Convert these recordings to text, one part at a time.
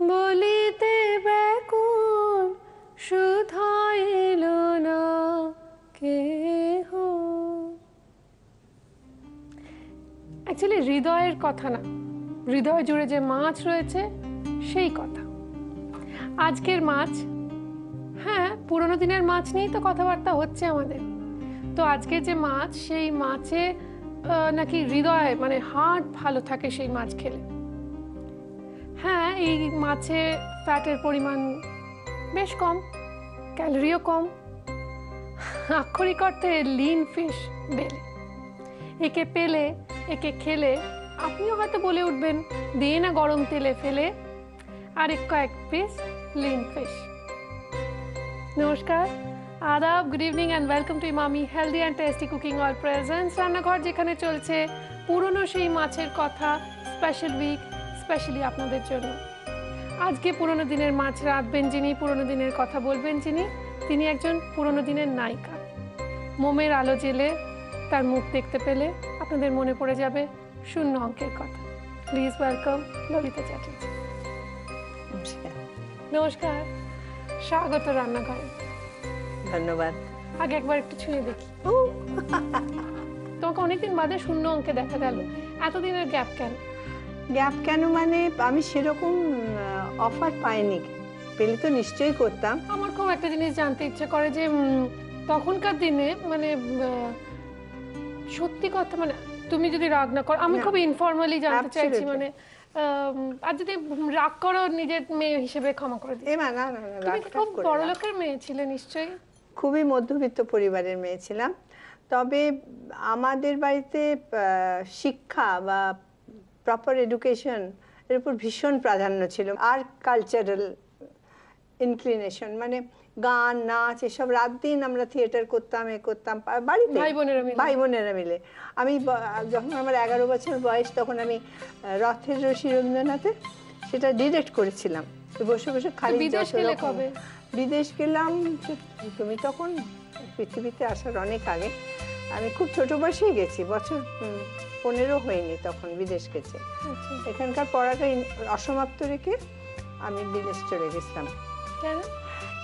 বলিতে ব্যাকুল শুধাইল না কেহ। অ্যাকচুয়ালি হৃদয়ের কথা না, হৃদয় জুড়ে যে মাছ রয়েছে সেই কথা। আজকের মাছ, হ্যাঁ পুরোনো দিনের মাছ নিয়েই তো কথাবার্তা হচ্ছে আমাদের। তো আজকের যে মাছ, সেই মাছে নাকি হৃদয় মানে হার্ট ভালো থাকে সেই মাছ খেলে। হ্যাঁ, এই মাছে ফ্যাটের পরিমাণ বেশ কম, ক্যালোরিও কম, আক্ষরিক অর্থে লিন ফিশ বেলে। একে পেলে, একে খেলে আপনিও হয়তো বলে উঠবেন, দিয়ে না গরম তেলে ফেলে আরেক কয়েক পিস লিন ফিশ। নমস্কার, আদাব, good evening and welcome to Emami healthy and tasty cooking oil presents Rannaghar, যেখানে চলছে পুরনো সেই মাছের কথা, স্পেশাল উইক স্পেশালি আপনাদের জন্য। আজকে পুরনো দিনের মাছ রাঁধবেন যিনি, পুরনো দিনের কথা বলবেন যিনি, তিনি একজন পুরনো দিনের নায়িকা। মোমের আলো জেলে তার মুখ দেখতে পেলে আপনাদের মনে পড়ে যাবে শূন্য অঙ্কের কথা। Please welcome Lalita Chatterjee. নমস্কার, স্বাগত রান্নাঘরে। ধন্যবাদ। আগে একবার একটু ছুঁয়ে দেখি। তোমাকে অনেকদিন বাদে শূন্য অঙ্কে দেখা গেল, এতদিনের গ্যাপ কেন? গ্যাপ কেন মানে আমি সেরকম অফার পাইনি, পেলে তো নিশ্চয়ই করতাম। আমার খুব একটা জিনিস জানতে ইচ্ছে করে যে তখনকার দিনে মানে সত্যি কথা, মানে তুমি যদি রাগ না করো, আমি খুব ইনফর্মালি জানতে চাইছি, মানে আর যদি রাগ করো নিজের মেয়ে হিসেবে ক্ষমা করে দিই। না না না, তুমি খুব বড় লোকের মেয়ে ছিলে নিশ্চয়ই? খুবই মধ্যবিত্ত পরিবারের মেয়ে ছিলাম, তবে আমাদের বাড়িতে শিক্ষা বা প্রপার এডুকেশন এর উপর ভীষণ প্রাধান্য ছিল। আর কালচারাল ইনক্লিনেশন, মানে গান নাচ এসব, রাত দিন আমরা থিয়েটার করতাম, করতাম বাড়িতে ভাই বোনেরা মিলে। আমি যখন আমার 11 বছর বয়স, তখন আমি রথের রশি রবীন্দ্রনাথের সেটা ডিরেক্ট করেছিলাম। বসে বসে খালি বিদেশ গেলাম। তুমি তখন পৃথিবীতে আসার অনেক আগে, আমি খুব ছোট বয়সেই গেছি, বছর 15 হয়নি তখন বিদেশ গেছে। এখানকার পড়াটা অসমাপ্ত রেখে আমি বিদেশ চলে গেছিলাম।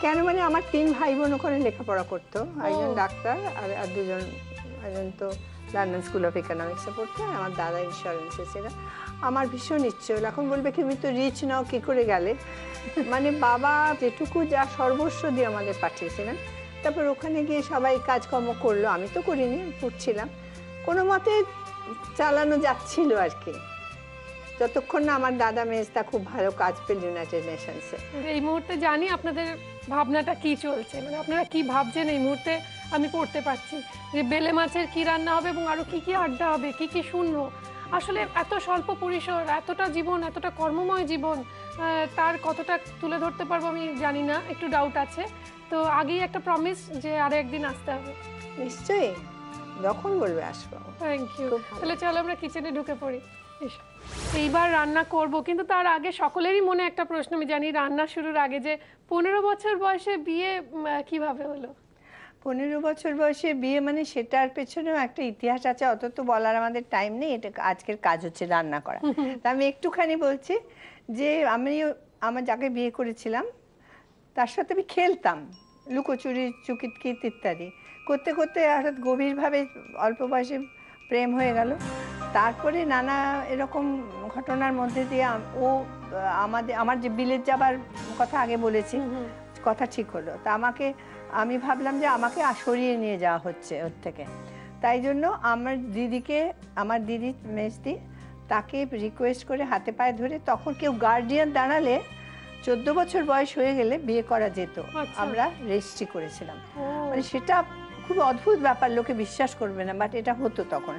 কেন মানে আমার 3 ভাই বোন ওখানে লেখাপড়া করতো, একজন ডাক্তার আর দুজন, একজন তো লন্ডন স্কুল অফ ইকোনমিক্সে পড়তো, আমার দাদা ইন্স্যুরেন্সে ছিল। আমার ভীষণ ইচ্ছে হলো, এখন বলবে কি তুমি তো রিচ নাও, কী করে গেলে? মানে বাবা যেটুকু যা সর্বস্ব দিয়ে আমাদের পাঠিয়েছিলেন। তারপর ওখানে গিয়ে সবাই কাজকর্ম করলো, আমি তো করিনি, পড়ছিলাম, কোনো মতে চালানো যাচ্ছিল আর কি, যতক্ষণ না আমার দাদা মেজদা খুব ভালো কাজ পেল ইউনাইটেড নেশনসে। এই মুহূর্তে জানি আপনাদের ভাবনাটা কি চলছে, মানে আপনারা কি ভাবছেন এই মুহূর্তে আমি পড়তে পারছি, যে বেলে মাছের কি রান্না হবে এবং আরো কি কি আড্ডা হবে, কি কি শুনবো। আসলে এত স্বল্প পরিসর, এতটা জীবন, এতটা কর্মময় জীবন, তার কতটা তুলে ধরতে পারবো আমি জানি না, একটু ডাউট আছে। তো আগেই একটা প্রমিস যে আরো একদিন আসতে হবে। নিশ্চয়ই, যখন বলবে আসবো। Thank you. তাহলে চলো আমরা কিচেনে ঢুকে পড়ি। এইবার রান্না করব, কিন্তু তার আগে সকলেরই মনে একটা প্রশ্ন, আমি জানি রান্না শুরুর আগে, যে 15 বছর বয়সে বিয়ে কিভাবে হলো? 15 বছর বয়সে বিয়ে, মানে সেটার পেছনেও একটা ইতিহাস আছে, অত তো বলার আমাদের টাইম নেই, এটা আজকের কাজ হচ্ছে রান্না করা। তা আমি একটুখানি বলছি যে আমার যাকে বিয়ে করেছিলাম তার সাথে আমি খেলতাম, লুকোচুরি, চুকিতকিত ইত্যাদি করতে করতে হঠাৎ গভীরভাবে অল্প বয়সে প্রেম হয়ে গেল। তারপরে নানা এরকম ঘটনার মধ্যে দিয়ে ও আমার যে বিলেত যাবার কথা আগে বলেছি, কথা ঠিক হলো। তা আমি ভাবলাম যে আমাকে সরিয়ে নিয়ে যাওয়া হচ্ছে ওর থেকে, তাই জন্য আমার দিদি মেজদি, তাকে রিকোয়েস্ট করে হাতে পায়ে ধরে, তখন কেউ গার্ডিয়ান দাঁড়ালে 14 বছর বয়স হয়ে গেলে বিয়ে করা যেত, আমরা রেজিস্ট্রি করেছিলাম। মানে সেটা খুব অদ্ভুত ব্যাপার, লোকে বিশ্বাস করবে না, বাট এটা হতো তখন।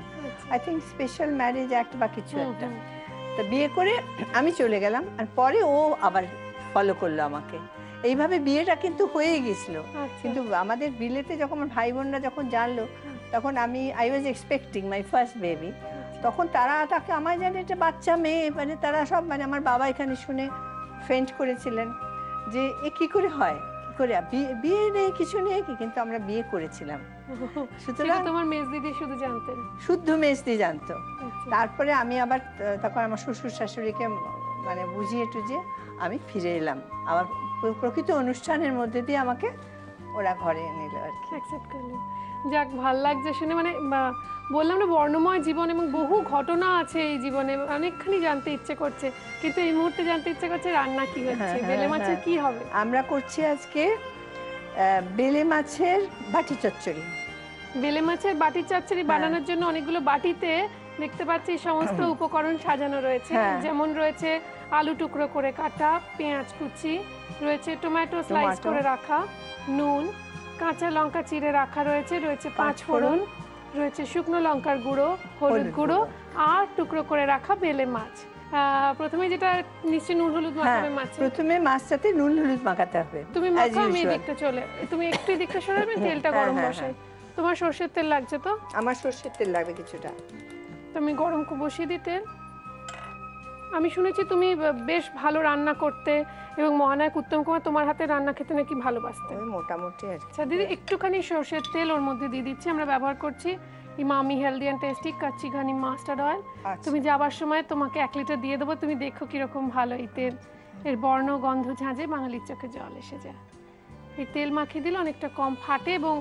I think special marriage act বা কিছু একটা। তা বিয়ে করে আমি চলে গেলাম, আর পরে ও আবার ফলো করলো আমাকে। এইভাবে বিয়েটা কিন্তু হয়ে গেছিল। কিন্তু আমাদের বিলেতে যখন আমার ভাই বোনরা যখন জানলো, তখন I was expecting my first baby, তখন তাকে আমার জানে এটা বাচ্চা মেয়ে, মানে তারা সব, মানে আমার বাবা এখানে শুনে ফেন্ট করেছিলেন যে এ কি করে হয়, কি করে বিয়ে নেই, কিছু নেই কি, কিন্তু আমরা বিয়ে করেছিলাম। সুতরাং তোমার মেজদিদি শুধু জানতেন, শুদ্ধ মেজদি জানতো। তারপরে আমি আবার তখন আমার শ্বশুর শাশুড়িকে মানে বুঝিয়ে টুঝিয়ে আমি ফিরে এলাম। আবার প্রকৃত অনুষ্ঠানের মধ্যে দিয়ে আমাকে ওরা ঘরে নিল আর কি। অ্যাকসেপ্ট করলে, যাক ভাল লাগছে শুনে। মানে বললাম না, বর্ণময় জীবন এবং বহু ঘটনা আছে এই জীবনে, অনেকখানি জানতে ইচ্ছে করছে, কিন্তু এই মুহূর্তে জানতে ইচ্ছে করছে রান্না কি হচ্ছে, বেলে মাছের কি হবে। আমরা করছি আজকে বেলে মাছের বাটি চচ্চড়ি। বেলে মাছের বাটি চচ্চড়ি বানানোর জন্য অনেকগুলো বাটিতে দেখতে পাচ্ছি সমস্ত উপকরণ সাজানো রয়েছে। যেমন রয়েছে আলু টুকরো করে কাটা, পেঁয়াজ কুচি রয়েছে, টমেটো স্লাইস করে রাখা, নুন, কাঁচা লঙ্কা চিড়ে রাখা রয়েছে, রয়েছে পাঁচ ফোড়ন, রয়েছে শুকনো লঙ্কার গুঁড়ো, হলুদ গুঁড়ো, আর টুকরো করে রাখা বেলে মাছ। প্রথমে যেটা নিশ্চয়ই নুন হলুদ মাখাবে মাছে। প্রথমে মাছটাতে নুন হলুদ মাখাতে হবে। তুমি মাখো, আমি এদিকটা চলে, তুমি একটু এদিকটা সরাবে, তেলটা গরম বসাই। তোমার সর্ষের তেল লাগছে তো? আমার সর্ষের তেল লাগবে কিছুটা। তুমি গরম বসিয়ে দিতে। আমি শুনেছি তুমি বেশ ভালো রান্না করতে, এবং মহানায়ক উত্তম কুমার তোমার হাতে রান্না খেতে নাকি ভালোবাসতে। মোটামুটি। আচ্ছা দিদি, একটুখানি সর্ষের তেল ওর মধ্যে দিয়ে দিচ্ছি। আমরা ব্যবহার করছি Emami healthy and tasty kacchi ঘানি মাস্টার্ড অয়েল। তুমি যাবার সময় তোমাকে 1 লিটার দিয়ে দেবো, তুমি দেখো কিরকম ভালো এই তেল, এর বর্ণ গন্ধ ঝাঁঝে বাঙালির চোখে জল এসে যায়। এই তেল মাখিয়ে দিলে অনেকটা কম ফাটে এবং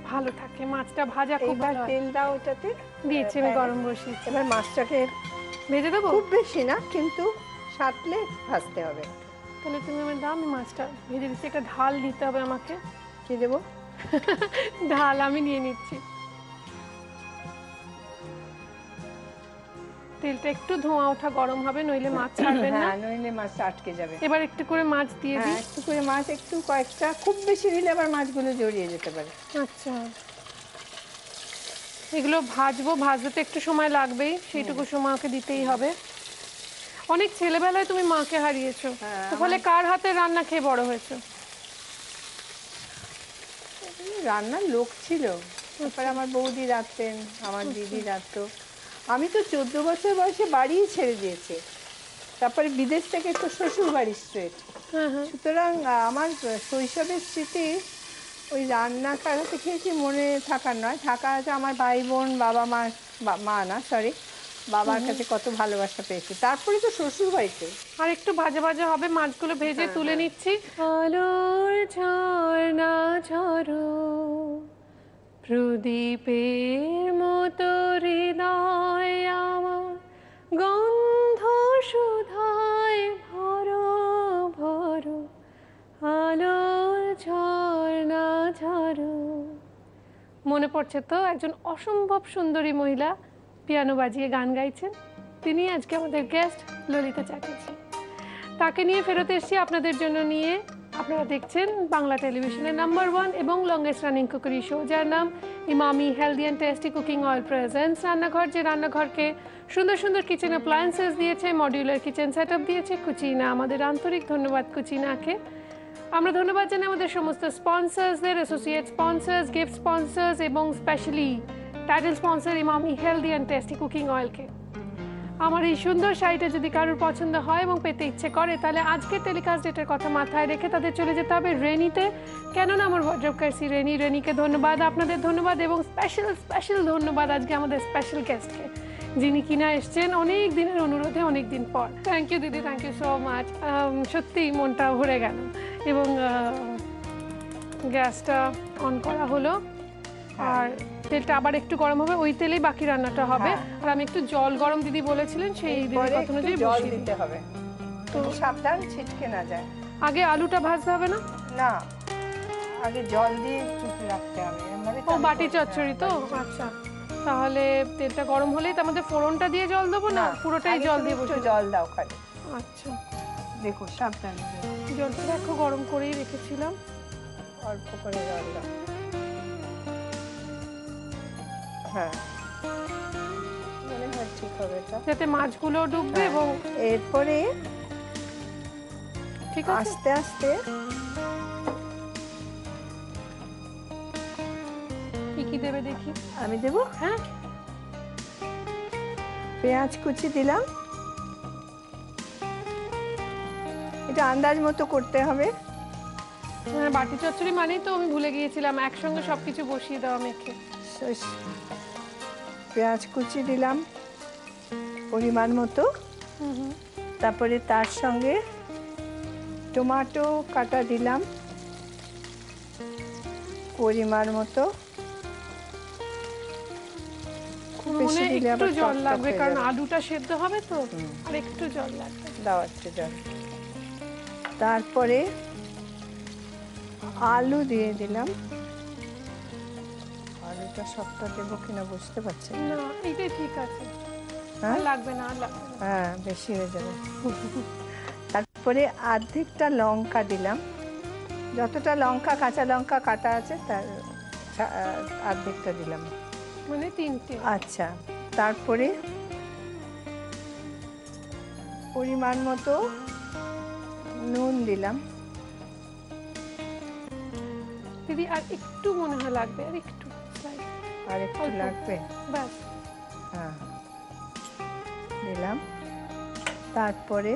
ভালো থাকে, মাছটা ভাজা খুব ভালো হয়। তেল দাও ওটাতে, দিয়েছি আমি গরম বসিয়েছি। এবার মাছটাকে ভেজে দেবো, খুব বেশি না কিন্তু সাঁতলে ভাজতে হবে। তাহলে তুমি আমার দাও, আমি মাছটা ভেজে দিচ্ছি। একটা ঢাল নিতে হবে আমাকে। কি দেবো? ঢাল আমি নিয়ে নিচ্ছি। তেলটা একটু ধোঁয়া ওঠা গরম হবে, নইলে মাছ ছাড়বে না। হ্যাঁ, নইলে মাছ আটকে যাবে। এবার একটু করে মাছ দিয়ে দিই। একটু করে মাছ, একটু কয়েকটা, খুব বেশি দিলে আবার মাছগুলো জড়িয়ে যেতে পারে। আচ্ছা, এগুলো ভাজবো, ভাজতে তো একটু সময় লাগবেই, সেইটুকু সময় ওকে দিতেই হবে। অনেক ছেলেবেলায় তুমি মাকে হারিয়েছো, তাহলে কার হাতে রান্না খেয়ে বড় হয়েছো? রান্নার লোক ছিল, তারপরে আমার বৌদি রাঁধতেন, আমার দিদি রাঁধতো। আমি তো 14 বছর বয়সে বাড়িই ছেড়ে দিয়েছি, তারপরে বিদেশ থেকে তো শ্বশুর বাড়ি স্ট্রেট। সুতরাং আমার শৈশবের স্মৃতি ওই রান্না কারাতে খেয়েছি মনে থাকার নয়, থাকা আছে আমার ভাই বোন, বাবা মা, মা না সরি, বাবার কাছে কত ভালোবাসা পেয়েছি। তারপরে তো শ্বশুর বাড়িতে। আর একটু ভাজা ভাজা হবে, মাছগুলো ভেজে তুলে নিচ্ছি। আলোর ঝর্ণা ঝরো, প্রদীপের মতো হৃদয় আমার, গন্ধ সুধায় ভরো ভরো, আলোর ঝর্ণা ঝরো। মনে পড়ছে তো, একজন অসম্ভব সুন্দরী মহিলা পিয়ানো বাজিয়ে গান গাইছেন, তিনি আজকে আমাদের গেস্ট ললিতা চ্যাটার্জি। তাকে নিয়ে ফেরত এসেছি আপনাদের জন্য নিয়ে। আপনারা দেখছেন বাংলা টেলিভিশনের নাম্বার 1 এবং লংগেস্ট রানিং কুকারি শো, যার নাম Emami healthy and tasty cooking oil presents রান্নাঘর। যে রান্নাঘরকে সুন্দর সুন্দর কিচেন অ্যাপ্লায়েন্সেস দিয়েছে, মডিউলার কিচেন সেট আপ দিয়েছে কুচিনা। আমাদের আন্তরিক ধন্যবাদ কুচিনাকে। আমরা ধন্যবাদ জানাই আমাদের সমস্ত স্পন্সার্সদের, অ্যাসোসিয়েট স্পন্সার্স, গিফট স্পন্সার্স এবং specially title sponsor Emami healthy and tasty cooking অয়েলকে। আমার এই সুন্দর শাড়িটা যদি কারোর পছন্দ হয় এবং পেতে ইচ্ছে করে, তাহলে আজকের টেলিকাস্ট ডেটের কথা মাথায় রেখে তাদের চলে যেতে হবে রেনিতে, কেননা আমার ওয়ার্ড্রোব কার্সি রেনিকে ধন্যবাদ, আপনাদের ধন্যবাদ এবং স্পেশাল ধন্যবাদ আজকে আমাদের স্পেশাল গেস্টকে, যিনি কিনা এসছেন অনেক দিনের অনুরোধে অনেক দিন পর। থ্যাংক ইউ দিদি, থ্যাংক ইউ সো মাচ। সত্যিই মনটা ভরে গেল। এবং গ্যাসটা অন করা হলো, আর তেলটা আবার একটু গরম হবে, ওই তেলেই বাকি রান্নাটা হবে। আর আমি একটু জল গরম দিদি বলেছিলেন, সেই দিদির কথা অনুযায়ী জল বসিয়ে দিতে হবে, তো সাবধান ছিটকে না যায়। আগে আলুটা ভাজতে হবে না? না, আগে জল দিয়ে রাখতে হবে। ও বাটি চচ্চড়ি তো, আচ্ছা। তাহলে তেলটা গরম হলেই তার মধ্যে ফোড়নটা দিয়ে জল দেবো না পুরোটাই জল দিয়ে বসে? জল দাও খালি। আচ্ছা, দেখো সাবধানে, জলটা দেখো গরম করেই রেখেছিলাম। অল্প করে জল দাও। হ্যাঁ, মনে হয় ঠিক হবে এটা, যাতে মাছগুলো ডুববে। এবং এরপরে ঠিক আছে, আস্তে আস্তে কি দেবে দেখি। আমি দেবো। হ্যাঁ, পেঁয়াজ কুচি দিলাম, এটা আন্দাজ মতো করতে হবে। বাটি চচ্চড়ি মানেই তো আমি ভুলে গিয়েছিলাম একসঙ্গে সবকিছু বসিয়ে দেওয়া মেখে। পেঁয়াজ কুচি দিলাম পরিমাণ মতো, তারপরে তার সঙ্গে টমেটো কাটা দিলাম পরিমাণ মতো। খুব বেশি মনে দিলে একটু আবার জল টক লাগবে হয়ে কারণ যাবে। আলুটা সেদ্ধ হবে তো, আর একটু জল লাগবে। দাও একটু জল। তারপরে আলু দিয়ে দিলাম। আলুটা সবটা দেবো কিনা বুঝতে পারছি না। না, এইটাই ঠিক আছে। হ্যাঁ? আর লাগবে না, আর লাগবে না। হ্যাঁ, বেশি হয়ে যাবে। তারপরে অর্ধেকটা লঙ্কা দিলাম। যতটা লঙ্কা, কাঁচা লঙ্কা কাটা আছে তার অর্ধেকটা দিলাম। মানে 3টে। আচ্ছা, তারপরে পরিমাণ মতো নুন দিলাম। দিদি আর একটু মনে হয় লাগবে, আর একটু আর একটু অল্প। লাগবে। ব্যাস। হ্যাঁ, দিলাম। তারপরে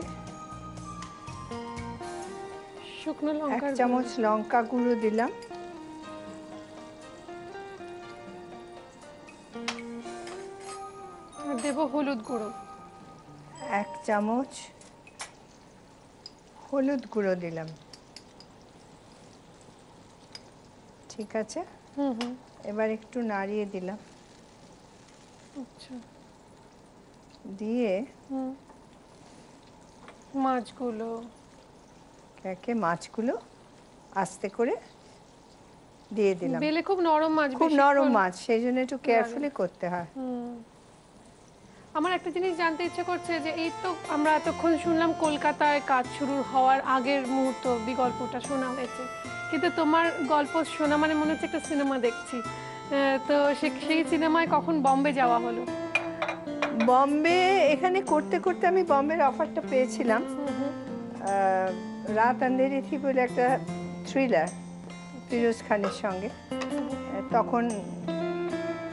শুকনো 1 লঙ্কার চামচ লঙ্কা গুঁড়ো দিলাম। আর দেবো হলুদ গুঁড়ো। 1 চামচ হলুদ গুঁড়ো দিলাম। ঠিক আছে, হুম হুম। এবার একটু নাড়িয়ে দিলাম। আচ্ছা। দিয়ে হুম। মাছগুলো একে মাছগুলো আস্তে করে দিয়ে দিলাম। বেলে খুব নরম মাছ, খুব বেশিক্ষণ- নরম মাছ, সেই জন্য একটু কেয়ারফুলি করতে হয়। হুম। আমার একটা জিনিস জানতে ইচ্ছে করছে যে এই তো আমরা এতক্ষণ শুনলাম কলকাতায় কাজ শুরু হওয়ার আগের মুহূর্ত অব্দি গল্পটা শোনা হয়েছে, কিন্তু তোমার গল্প শোনা মানে মনে হচ্ছে একটা সিনেমা দেখছি। তো সেই সিনেমায় কখন বম্বে যাওয়া হলো? বম্বে এখানে করতে করতে আমি বম্বের অফারটা পেয়েছিলাম। রাত আন্ধেরি থি বলে একটা থ্রিলার ফিরোজ খানের সঙ্গে। তখন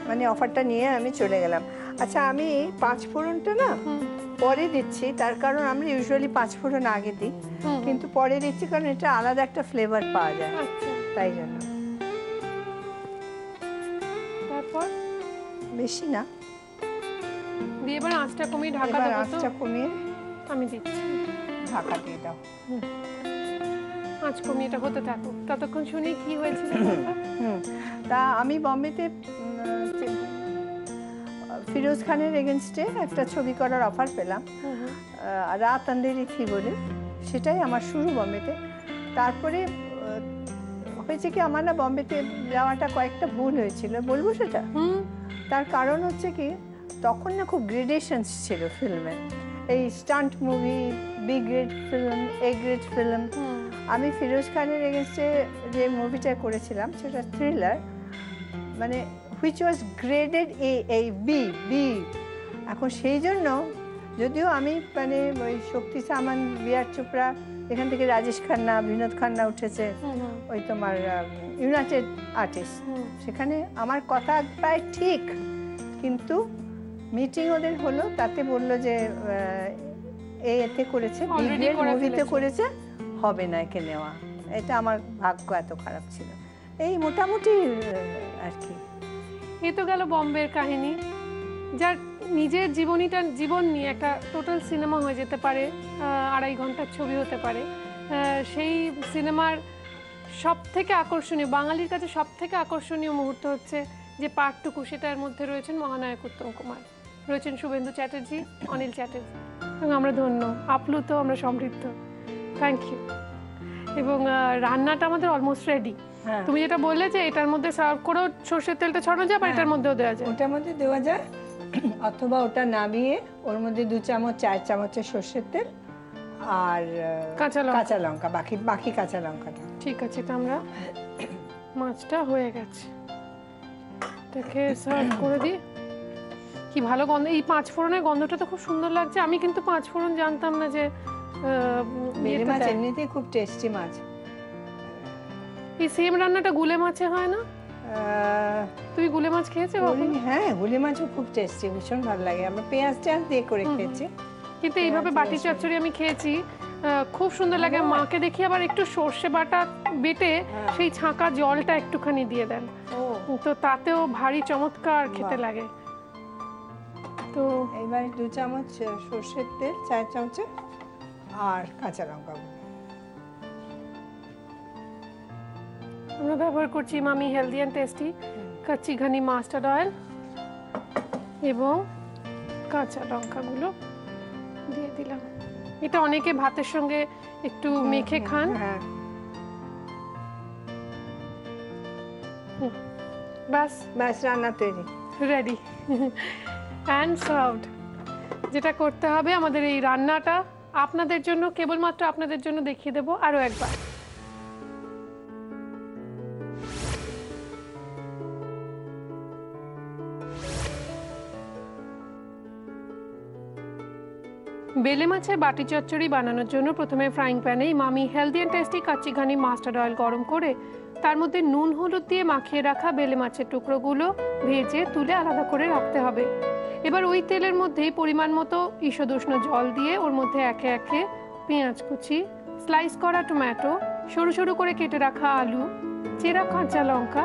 মানে অফারটা নিয়ে আমি চলে গেলাম। আচ্ছা, আমি 5 ফোড়নটা না পরে দিচ্ছি, তার কারণ আমরা ইউজুয়ালি 5 ফোড়ন আগে দিই, কিন্তু পরে দিচ্ছি কারণ এটা আলাদা একটা ফ্লেভার পাওয়া যায়, আচ্ছা। তাই জন্য। তারপর বেশি না, দিয়ে এবার আঁচটা কমিয়ে ঢাকা এবার দেবো তো? আঁচটা কমিয়ে আমি দিচ্ছি। ঢাকা দিয়ে দাও। আঁচ কমিয়ে এটা হতে থাকুক, ততক্ষণ শুনি কি হয়েছিল। তা আমি বম্বেতে ফিরোজ খানের এগেনস্টে একটা ছবি করার অফার পেলাম, রাত আন্ধেরি থি বলে। সেটাই আমার শুরু বম্বেতে। তারপরে হয়েছে কি, আমার না বম্বেতে যাওয়াটা কয়েকটা ভুল হয়েছিল, বলবো সেটা? তার কারণ হচ্ছে কি, তখন না খুব গ্রেডেশনস ছিল ফিল্মে। এই stunt movie, B grade film, A grade film. আমি ফিরোজ খানের এগেনস্টে যে মুভিটা করেছিলাম সেটা থ্রিলার, মানে which was graded A B B. এখন সেই জন্য যদিও আমি মানে ওই শক্তি সামান, বিআর চোপড়া, এখান থেকে রাজেশ খান্না, বিনোদ খান্না উঠেছে, ওই তোমার ইউনাইটেড আর্টিস্ট, সেখানে আমার কথা প্রায় ঠিক, কিন্তু মিটিং ওদের হলো, তাতে বললো যে এতে করেছে, বি গ্রেড মুভিতে করেছে, হবে না একে নেওয়া। এটা আমার ভাগ্য এত খারাপ ছিল। এই মোটামুটি আর কি। এই তো গেল বম্বের কাহিনী, যার নিজের জীবন নিয়ে একটা টোটাল সিনেমা হয়ে যেতে পারে, 2.5 ঘন্টার ছবি হতে পারে। সেই সিনেমার সব থেকে আকর্ষণীয়, বাঙালির কাছে সব থেকে আকর্ষণীয় মুহূর্ত হচ্ছে যে পার্টটুকু, সেটার মধ্যে রয়েছেন মহানায়ক উত্তম কুমার, রয়েছেন শুভেন্দু চ্যাটার্জি, অনিল চ্যাটার্জি, এবং আমরা ধন্য, আপ্লুত, আমরা সমৃদ্ধ। Thank you. এবং রান্নাটা আমাদের অলমোস্ট রেডি। তুমি যেটা বললে যে এটার মধ্যে সার্ভ করেও সর্ষের তেলটা ছড়ানো যায়, বা এটার মধ্যেও দেওয়া যায়? ওটার মধ্যে দেওয়া যায়, অথবা ওটা নামিয়ে ওর মধ্যে 2 চামচ 4 চামচের সর্ষের তেল আর কাঁচা লঙ্কা, বাকি কাঁচা লঙ্কাটা। ঠিক আছে, এটা আমরা মাছটা হয়ে গেছে, এটাকে সার্ভ করে দিই। কি ভালো গন্ধ, এই 5 ফোড়নের গন্ধটা তো খুব সুন্দর লাগছে। আমি কিন্তু 5 ফোড়ন জানতাম না যে বেলে মাছ এমনিতেই খুব টেস্টি মাছ। এই সেম রান্নাটা গুলে মাছে হয় না? তুই গুলে মাছ খেয়েছো? হ্যাঁ, গুলে মাছও খুব টেস্টি, ভীষণ ভালো লাগে। আমরা পেঁয়াজ টেয়াজ দিয়ে করে খেয়েছি, কিন্তু এইভাবে বাটি চচ্চড়ি আমি খেয়েছি, খুব সুন্দর লাগে। মাকে দেখি আবার একটু সর্ষে বাটা বেটে সেই ছাঁকা জলটা একটুখানি দিয়ে দেন, তো তাতেও ভারী চমৎকার খেতে লাগে। তো এবার 2 চামচ সর্ষের তেল, 4 চামচে আর কাঁচা লঙ্কাগুলো। আমরা ব্যবহার করছি মামি হেলদি অ্যান্ড টেস্টি কাচ্চি ঘানি মাস্টার্ড অয়েল এবং কাঁচা লঙ্কাগুলো দিয়ে দিলাম। এটা অনেকে ভাতের সঙ্গে একটু মেখে খান। হ্যাঁ, ব্যাস ব্যাস রান্না তৈরি, রেডি অ্যান্ড সার্ভড। যেটা করতে হবে আমাদের এই রান্নাটা আপনাদের জন্য, কেবলমাত্র আপনাদের জন্য দেখিয়ে দেবো আরও একবার। বেলে মাছের বাটি চচ্চড়ি বানানোর জন্য প্রথমে ফ্রাইং প্যানে মামি হেলদি অ্যান্ড টেস্টি কাচ্চি ঘানি মাস্টার্ড অয়েল গরম করে তার মধ্যে নুন হলুদ দিয়ে মাখিয়ে রাখা বেলে মাছের টুকরোগুলো ভেজে তুলে আলাদা করে রাখতে হবে। এবার ওই তেলের মধ্যেই পরিমাণ মতো ঈষদুষ্ণ জল দিয়ে ওর মধ্যে একে একে পেঁয়াজ কুচি, স্লাইস করা টমেটো, সরু সরু করে কেটে রাখা আলু, চেরা কাঁচা লঙ্কা,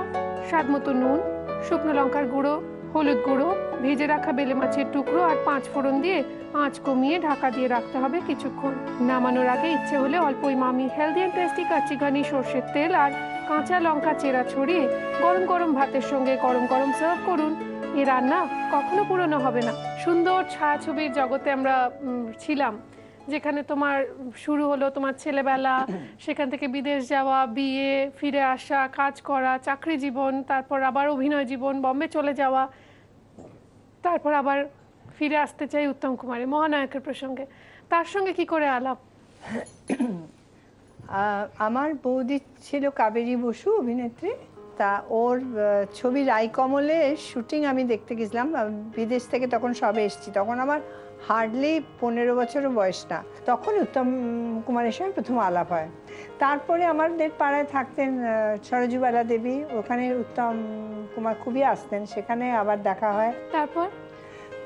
স্বাদ মতো নুন, শুকনো লঙ্কার গুঁড়ো, হলুদ গুঁড়ো, ভেজে রাখা বেলে মাছের টুকরো আর 5 ফোড়ন দিয়ে আঁচ কমিয়ে ঢাকা দিয়ে রাখতে হবে কিছুক্ষণ। নামানোর আগে ইচ্ছে হলে অল্পই মামি হেলদি অ্যান্ড টেস্টি কাচ্চি ঘানি সর্ষের তেল আর কাঁচা লঙ্কা চেরা ছড়িয়ে গরম গরম ভাতের সঙ্গে গরম গরম সার্ভ করুন। এই রান্না কখনো পুরনো হবে না। সুন্দর ছায়াছবির জগতে আমরা ছিলাম, যেখানে তোমার শুরু হলো তোমার ছেলেবেলা, সেখান থেকে বিদেশ যাওয়া, বিয়ে, ফিরে আসা, কাজ করা, চাকরি জীবন, তারপর আবার অভিনয় জীবন, বম্বে চলে যাওয়া, তারপর আবার ফিরে আসতে চাই উত্তম কুমারের মহানায়কের প্রসঙ্গে। তার সঙ্গে কি করে আলাপ? আমার বৌদি ছিল কাবেরী বসু, অভিনেত্রী। তা ওর ছবি রায়কমলের শুটিং আমি দেখতে গেছিলাম। বিদেশ থেকে তখন সবে এসেছি, তখন আমার হার্ডলি 15 বছরও বয়স না। তখন উত্তম কুমারের সঙ্গে প্রথম আলাপ হয়। তারপরে আমাদের পাড়ায় থাকতেন সরজুবালা দেবী, ওখানে উত্তম কুমার খুবই আসতেন, সেখানে আবার দেখা হয়।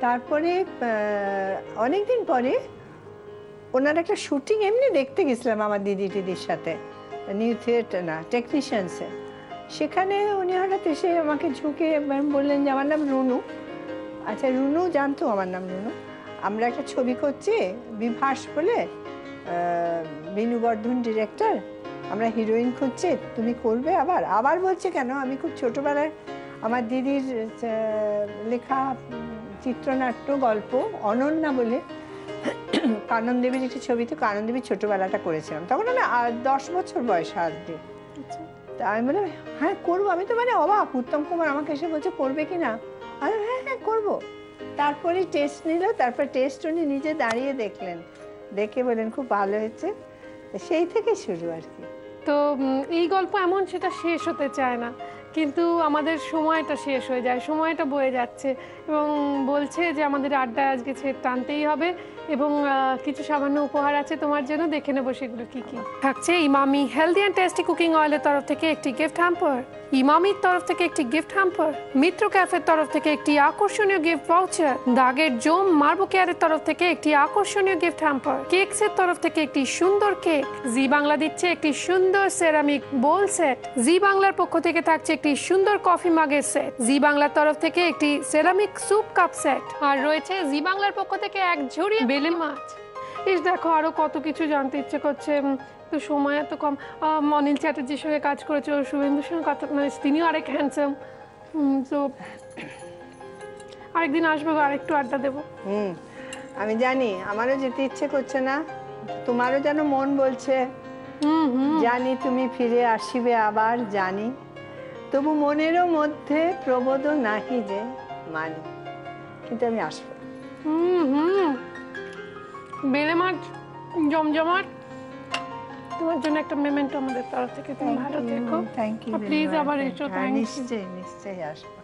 তারপরে অনেকদিন পরে ওনার একটা শুটিং এমনি দেখতে গেছিলাম আমার দিদির সাথে, নিউ থিয়েটার না টেকনিশিয়ানসে। সেখানে উনি হঠাৎ এসে আমাকে ঝুঁকে বললেন যে আমার নাম রুনু। আচ্ছা, রুনু জানতো আমার নাম রুনু। আমরা একটা ছবি করছি বিভাস বলে, বিনুবর্ধন ডিরেক্টর, আমরা হিরোইন খুঁজছি, তুমি করবে? আবার বলছে কেন? আমি খুব ছোটবেলায় আমার দিদির লেখা চিত্রনাট্য গল্প অনন্যা বলে কানন দেবীর একটি ছবিতে কানন দেবীর ছোটবেলাটা করেছিলাম। তখন আমি 10 বছর বয়স হার্ডলি। তা আমি বললাম হ্যাঁ করবো। আমি তো মানে অবাক, উত্তম কুমার আমাকে এসে বলছে করবে কি না। আমি হ্যাঁ হ্যাঁ করবো। তারপরে টেস্ট নিল, তারপর টেস্ট উনি নিজে দাঁড়িয়ে দেখলেন, দেখে বলেন খুব ভালো হয়েছে। সেই থেকে শুরু আর কি। তো এই গল্প এমন সেটা শেষ হতে চায় না, কিন্তু আমাদের সময়টা শেষ হয়ে যায়, সময়টা বয়ে যাচ্ছে এবং বলছে যে আমাদের আড্ডা আজকে টানতেই হবে এবং কিছু সামান্য উপহার আছে তোমার জন্য, দেখে নেবো সেগুলো কি কি থাকছে। Emami healthy and tasty cooking অয়েলের তরফ থেকে একটি গিফট হ্যাম্পার, ইমামির তরফ থেকে একটি গিফট হ্যাম্পার, মিত্র ক্যাফের তরফ থেকে একটি আকর্ষণীয় গিফট ভাউচার, দাগের জোম মার্বো কেয়ারের তরফ থেকে একটি আকর্ষণীয় গিফট হ্যাম্পার, কেকসের তরফ থেকে একটি সুন্দর কেক, জি বাংলা দিচ্ছে একটি সুন্দর সেরামিক বোল সেট, জি বাংলার পক্ষ থেকে থাকছে একটি সুন্দর কফি মাগের সেট, জি বাংলার তরফ থেকে একটি সেরামিক স্যুপ কাপ সেট, আর রয়েছে জি বাংলার পক্ষ থেকে এক ঝুড়ি বেলে মাছ। ইস দেখো, আরো কত কিছু জানতে ইচ্ছে করছে, তো সময় এত কম। অনিল চ্যাটার্জির সঙ্গে কাজ করেছে, শুভেন্দুর সঙ্গে কথা, মানে তিনিও আরেক হ্যান্ডসাম। তো আরেকদিন আসবো, আরেকটু আড্ডা দেবো। আমি জানি আমারও যেতে ইচ্ছে করছে না, তোমারও যেন মন বলছে জানি তুমি ফিরে আসিবে আবার, জানি তবু মনেরও মধ্যে প্রবোধ নাহি যে মানি, কিন্তু আমি আসবো। বেলে মাছ জমজমাট, তোমার জন্য একটা মেমেন্টো আমাদের তরফ থেকে। তুমি ভালো থেকো, থ্যাংক ইউ, প্লিজ আবার এসো। নিশ্চয়ই নিশ্চয়ই আসবো।